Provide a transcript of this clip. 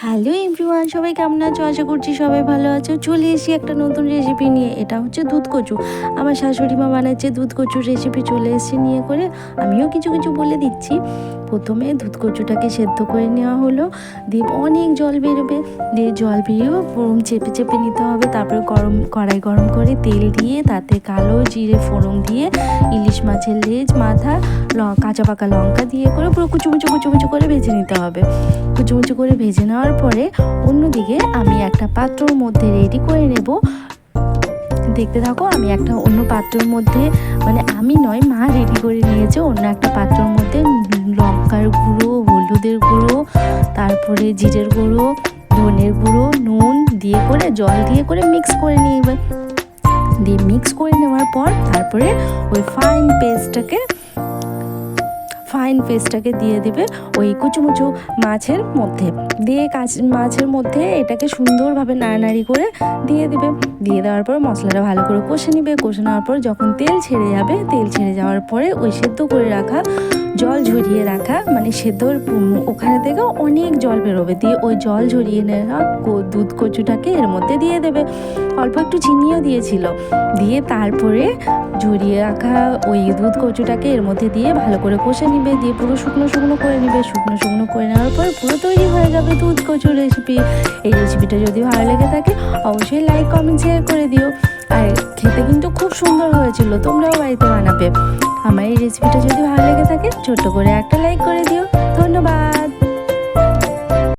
Hello everyone, সবাই কেমন আছো? আশা করছি সবাই ভালো আছো। চলে এসেছি একটা নতুন রেসিপি নিয়ে। এটা হচ্ছে দুধ কচু। আমার শাশুড়ি মা বানাচ্ছে দুধ কচুর রেসিপি, চলে এসেছি নিয়ে করে। আমিও কিছু কিছু বলে দিচ্ছি। প্রথমে দুধ কচুটাকে সেদ্ধ করে নেওয়া হলো, দিয়ে অনেক জল বেরোবে, দিয়ে জল বেরিয়েও চেপে চেপে নিতে হবে। তারপরে কড়াই গরম করে তেল দিয়ে তাতে কালো জিরে ফোড়ন দিয়ে ইলিশ মাছের লেজ মাথা কাঁচা পাকা লঙ্কা দিয়ে করে পুরো কুচু কুচু কুচু কুচু করে ভেজে নিতে হবে। কুচু কুচু করে ভেজে নেওয়ার পরে অন্যদিকে আমি একটা পাত্রর মধ্যে রেডি করে নেব। দেখতে থাকো, আমি একটা অন্য পাত্রের মধ্যে, মানে আমি নয়, মা রেডি করে নিয়েছে অন্য একটা পাত্রের মধ্যে লঙ্কার গুঁড়ো, হলুদের গুঁড়ো, তারপরে জিরের গুঁড়ো, ধনের গুঁড়ো, নুন দিয়ে করে জল দিয়ে করে মিক্স করে নিয়ে মিক্স করে নেওয়ার পর তারপরে ওই ফাইন পেস্টটাকে দিয়ে দিবে ওই কুচুমুচু মাছের মধ্যে, দিয়ে মাছের মধ্যে এটাকে সুন্দরভাবে নাড়ানাড়ি করে দিয়ে দিবে। দিয়ে দেওয়ার পর মশলাটা ভালো করে কষে নিবে। কষে নেওয়ার পর যখন তেল ছেড়ে যাবে, তেল ছেড়ে যাওয়ার পরে ওই সেদ্ধ করে রাখা, জল ঝরিয়ে রাখা, মানে সেদ্ধর ওখানে থেকে অনেক জল বেরোবে, দিয়ে ওই জল ঝরিয়ে নেওয়া দুধ কচুটাকে এর মধ্যে দিয়ে দেবে। অল্প একটু চিনিও দিয়েছিল। দিয়ে তারপরে ঝরিয়ে রাখা ওই দুধ কচুটাকে এর মধ্যে দিয়ে ভালো করে কষে নিবে, দিয়ে পুরো শুকনো শুকনো করে নিবে। শুকনো শুকনো করে নেওয়ার পর পুরো তৈরি হয়ে যাবে দুধ কচুর রেসিপি। এই রেসিপিটা যদি ভালো লেগে থাকে অবশ্যই লাইক কমেন্ট শেয়ার করে দিও। আর খেতে কিন্তু খুব সুন্দর হয়েছিল, তোমরাও বাড়িতে বানাবে। আমার এই রেসিপিটা যদি ভালো লেগে থাকে ছোট্ট করে একটা লাইক করে দিও। ধন্যবাদ।